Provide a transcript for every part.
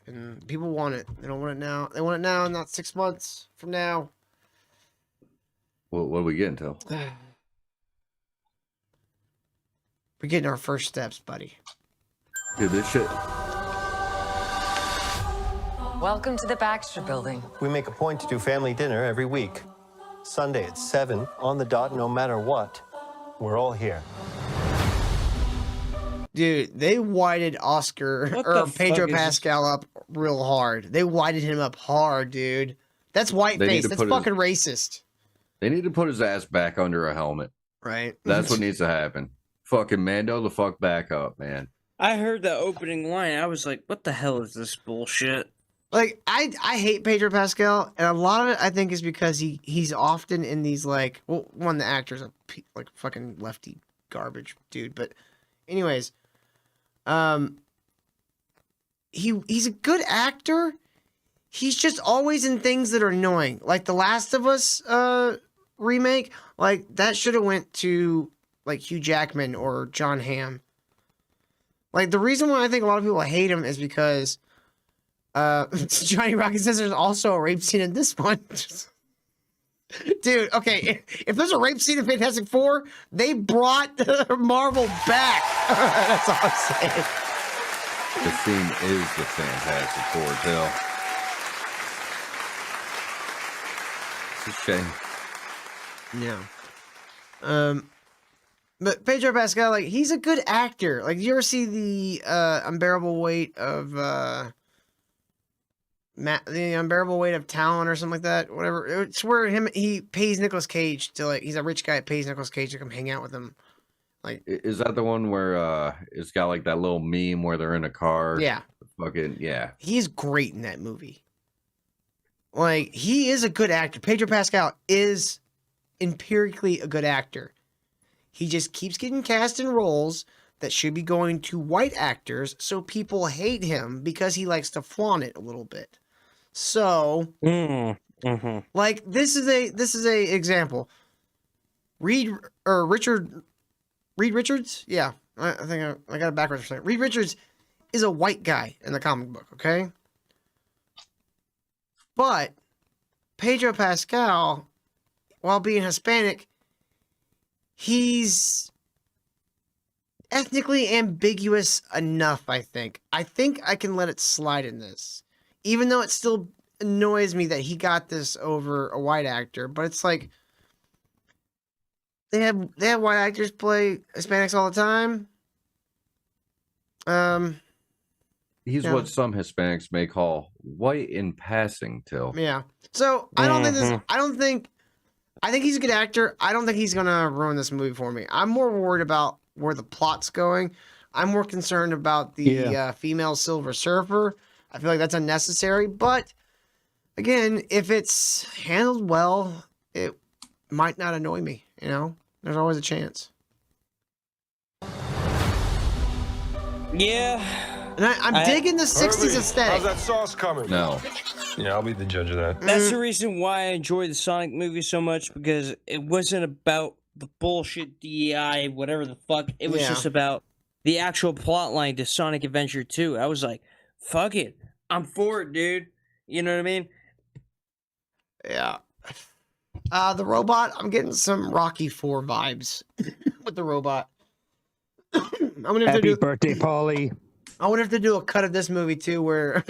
and people want it. They don't want it now. They want it now, not 6 months from now. What are we getting to? We're getting our first steps, buddy. Dude, this shit. Welcome to the Baxter Building. We make a point to do family dinner every week. Sunday at 7, on the dot, no matter what. We're all here. Dude, they whited Oscar or Pedro Pascal up real hard. They whited him up hard, dude. That's whiteface. That's fucking racist. They need to put his ass back under a helmet. Right. That's what needs to happen. Fucking Mando the fuck back up, man. I heard the opening line. I was like, what the hell is this bullshit? Like, I hate Pedro Pascal, and a lot of it I think is because he's often in these, like, well, one, the actor's a like fucking lefty garbage dude, but anyways, he's a good actor. He's just always in things that are annoying, like the Last of Us remake. Like, that should have went to like Hugh Jackman or John Hamm. Like, the reason why I think a lot of people hate him is because Johnny Rocket says there's also a rape scene in this one. Dude, okay, if there's a rape scene in Fantastic Four, they brought Marvel back. That's all I'm saying. The scene is the Fantastic Four, Till. It's a shame. Yeah. But Pedro Pascal, like, he's a good actor. Like, you ever see the Unbearable Weight of the Unbearable Weight of Talent or something like that? Whatever. It's where he pays Nicolas Cage to, like, he's a rich guy that pays Nicolas Cage to come hang out with him. Like, is that the one where it's got like that little meme where they're in a car? Yeah. Fucking yeah. He's great in that movie. Like, he is a good actor. Pedro Pascal is empirically a good actor. He just keeps getting cast in roles that should be going to white actors, so people hate him because he likes to flaunt it a little bit. So, like, this is a example. Reed Richards? Yeah, I think I got it backwards for a second. Reed Richards is a white guy in the comic book, okay? But Pedro Pascal, while being Hispanic, he's ethnically ambiguous enough, I think. I think I can let it slide in this. Even though it still annoys me that he got this over a white actor, but it's like they have white actors play Hispanics all the time. He's what some Hispanics may call white in passing, Till. Yeah. So I don't think this. I think he's a good actor. I don't think he's gonna ruin this movie for me. I'm more worried about where the plot's going. I'm more concerned about the female Silver Surfer. I feel like that's unnecessary. But again, if it's handled well, it might not annoy me. You know, there's always a chance. Yeah. And I'm digging the 60s aesthetic. How's that sauce coming? No. Yeah, I'll be the judge of that. That's the reason why I enjoyed the Sonic movie so much, because it wasn't about the bullshit DEI, whatever the fuck. It was just about the actual plot line to Sonic Adventure 2. I was like, fuck it. I'm for it, dude. You know what I mean? Yeah. The robot, I'm getting some Rocky IV vibes with the robot. I'm gonna have Happy birthday, Paulie. I wonder if they do a cut of this movie too, where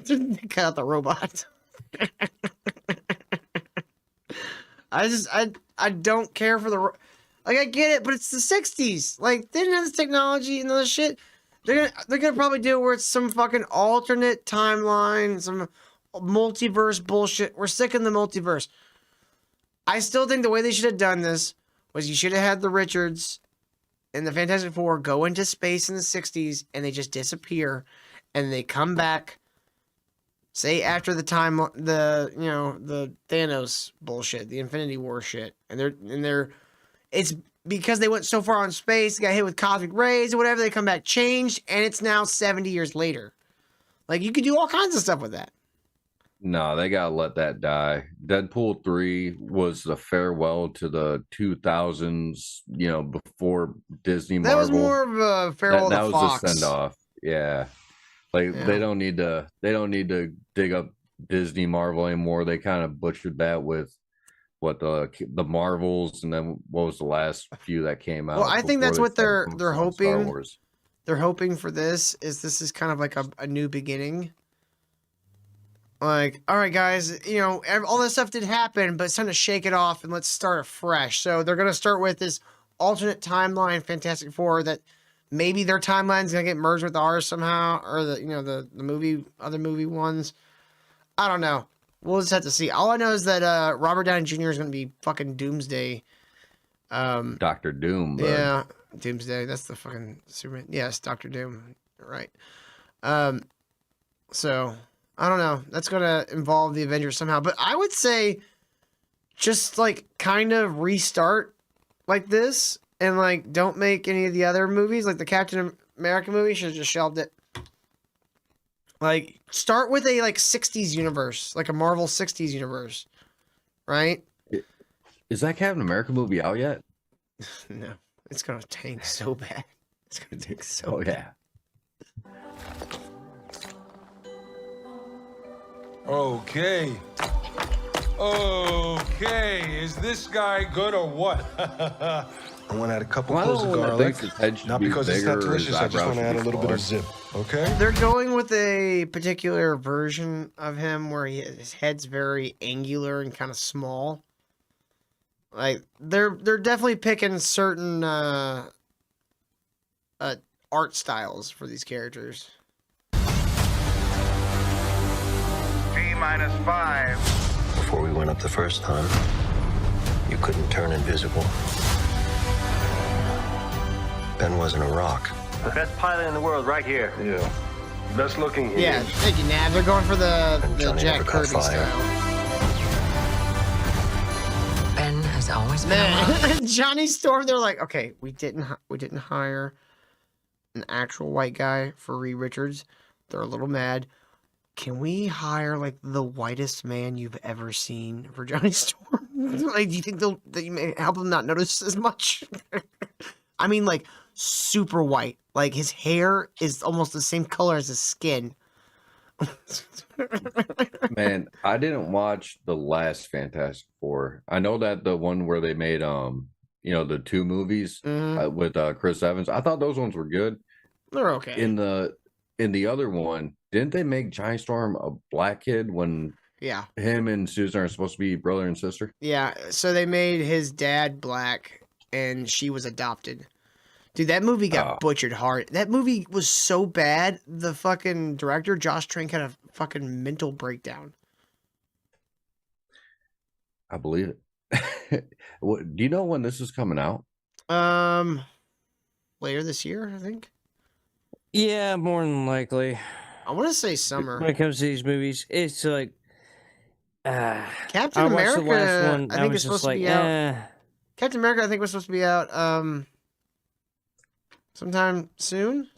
they cut out the robot. I don't care for the like. I get it, but it's the '60s. Like, they didn't have this technology and all this shit. They're gonna probably do it where it's some fucking alternate timeline, some multiverse bullshit. We're sick of the multiverse. I still think the way they should have done this was you should have had the Richards and the Fantastic Four go into space in the 60s and they just disappear and they come back, say after the time, the Thanos bullshit, the Infinity War shit. It's because they went so far on space, got hit with cosmic rays or whatever, they come back changed and it's now 70 years later. Like, you could do all kinds of stuff with that. No, they gotta let that die. Deadpool 3 was the farewell to the 2000s, before Disney Marvel. That was more of a farewell to Fox. That was a send-off, yeah. Like Yeah. they don't need to dig up Disney Marvel anymore. They kind of butchered that with what the Marvels, and then what was the last few that came out? Well, I think before that's they what started they're focusing on Star hoping. Wars. They're hoping for this is kind of like a new beginning. Like, all right, guys, you know, all this stuff did happen, but it's time to shake it off and let's start afresh. So they're gonna start with this alternate timeline, Fantastic Four, that maybe their timeline's gonna get merged with ours somehow, or the movie, other movie ones. I don't know. We'll just have to see. All I know is that Robert Downey Jr. is gonna be fucking Doomsday. Doctor Doom. Bud. Yeah, Doomsday. That's the fucking Superman. Yes, Doctor Doom. Right. So I don't know. That's gonna involve the Avengers somehow. But I would say just like kind of restart like this and like don't make any of the other movies. Like the Captain America movie should have just shelved it. Like start with a like 60s universe, like a Marvel 60s universe. Right? Is that Captain America movie out yet? No. It's gonna tank so bad. It's gonna tank so Oh bad. yeah. Okay. Okay. Is this guy good or what? I want to add a couple Well, cloves of I don't garlic. think his head should Not be because it's bigger not or his delicious. I just eyebrows want to should add be a little bit of smaller. zip. Okay. They're going with a particular version of him where his head's very angular and kind of small. Like they're definitely picking certain art styles for these characters. T-5. Before we went up the first time, you couldn't turn invisible. Ben wasn't a rock. The best pilot in the world right here. Yeah. Best looking here. Yeah, thank you, Nav. They're going for the Johnny Jack never got Kirby fired. style. Ben has always been a rock. Man, Johnny Storm. They're like, okay, we didn't hire an actual white guy for Reed Richards. They're a little mad. Can we hire like the whitest man you've ever seen for Johnny Storm? Like, do you think that you may help him not notice as much? I mean, like super white. Like his hair is almost the same color as his skin. Man, I didn't watch the last Fantastic Four. I know that the one where they made the two movies with Chris Evans. I thought those ones were good. They're okay. In the other one, didn't they make Giant Storm a black kid when Yeah. him and Susan are supposed to be brother and sister? Yeah. So they made his dad black and she was adopted. Dude, that movie got butchered hard. That movie was so bad, the fucking director, Josh Trank, had a fucking mental breakdown. I believe it. Do you know when this is coming out? Later this year, I think. Yeah, more than likely. I want to say summer. When it comes to these movies, it's like Captain I watched America, the last one. I think was it's just supposed to like, be out. Captain America, I think was supposed to be out sometime soon.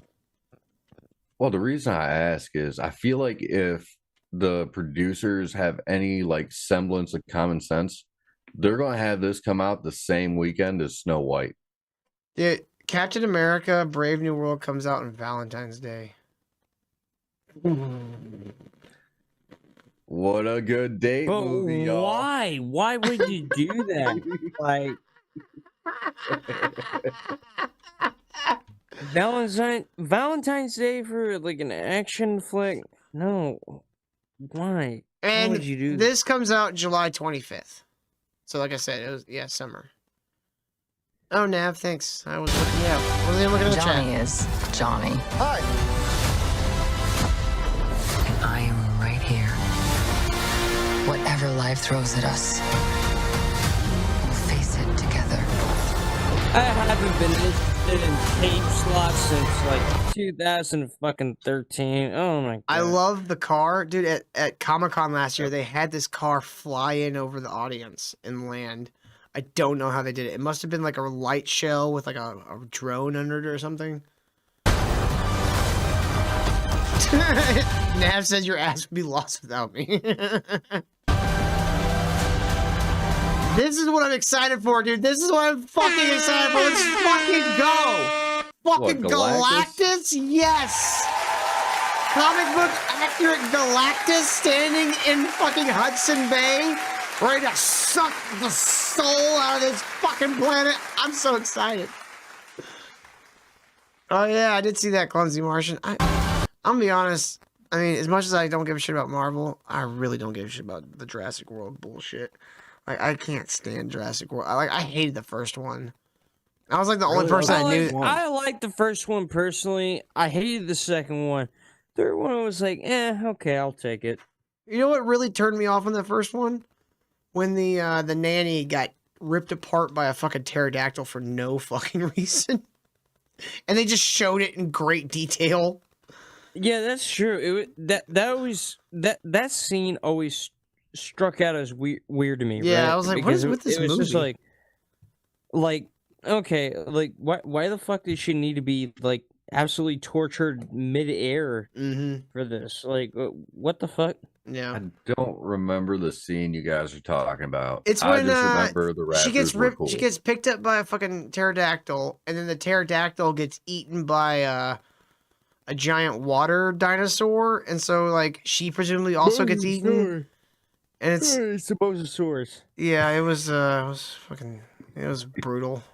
Well, the reason I ask is I feel like if the producers have any like semblance of common sense, they're going to have this come out the same weekend as Snow White. Yeah, Captain America: Brave New World comes out on Valentine's Day. What a good date but movie, y'all. why? Why would you do that? Like Valentine's Day for like an action flick? No. Why? Why would you do And this comes out July 25th. So like I said, it was summer. Oh, Nav, thanks. I was looking out. I wasn't looking at the Johnny chat. is Johnny. Hi. And I am right here. Whatever life throws at us, we'll face it together. I haven't been interested in tape slots since like 2013. Oh my god. I love the car. Dude, at Comic-Con last year, they had this car fly in over the audience and land. I don't know how they did it. It must have been like a light show with like a drone under it or something. Nav says your ass would be lost without me. This is what I'm excited for, dude. This is what I'm fucking excited for. Let's fucking go. Fucking What, Galactus? Galactus? Yes. comic book accurate Galactus standing in fucking Hudson Bay, ready to suck the soul out of this fucking planet. I'm so excited. Oh yeah, I did see that Clumsy Martian. I'm gonna be honest. I mean, as much as I don't give a shit about Marvel, I really don't give a shit about the Jurassic World bullshit. Like, I can't stand Jurassic World. I hated the first one. I was like the only person I knew. I liked the first one personally. I hated the second one. Third one I was like, okay, I'll take it. You know what really turned me off on the first one? When the nanny got ripped apart by a fucking pterodactyl for no fucking reason. And they just showed it in great detail. Yeah, that's true. That scene always struck out as weird to me. Yeah, right? I was like, what is with this movie? Just like, okay, like why the fuck did she need to be like absolutely tortured mid-air for this? Like, what the fuck? Yeah, I don't remember the scene you guys are talking about. It's I when just remember the raptors she gets were ripped. cool. She gets picked up by a fucking pterodactyl, and then the pterodactyl gets eaten by a giant water dinosaur, and so like she presumably also gets eaten. And it's Suppososaurus. Yeah, it was brutal.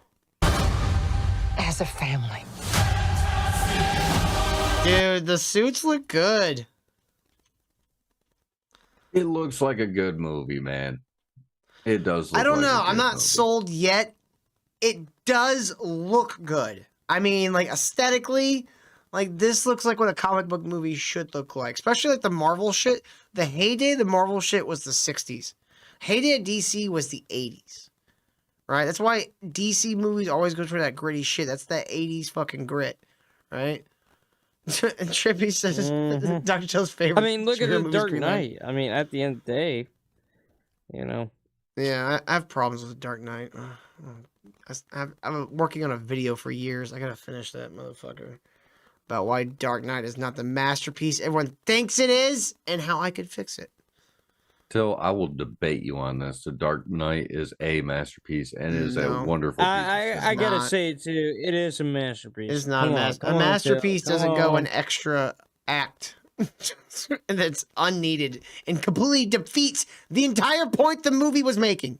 As a family. Dude, the suits look good. It looks like a good movie, man. It does look I don't like know. a I'm good not movie. sold yet. It does look good. I mean, like aesthetically, like this looks like what a comic book movie should look like. Especially like the Marvel shit. The heyday of the Marvel shit was the 60s. Heyday of DC was the 80s. Right? That's why DC movies always go for that gritty shit. That's that 80s fucking grit. Right? And Trippy says Dr. Joe's favorite. I mean, look at superhero the movie is Dark Green Knight. I mean, at the end of the day, you know. Yeah, I have problems with the Dark Knight. I'm working on a video for years. I gotta finish that motherfucker. About why Dark Knight is not the masterpiece everyone thinks it is, and how I could fix it. Till I will debate you on this. The Dark Knight is a masterpiece and is No. a wonderful piece of I gotta not. say it too. It is a masterpiece. It's not Come a on, masterpiece. come A on, masterpiece Till. doesn't Come go on. an extra act. And that's unneeded and completely defeats the entire point the movie was making.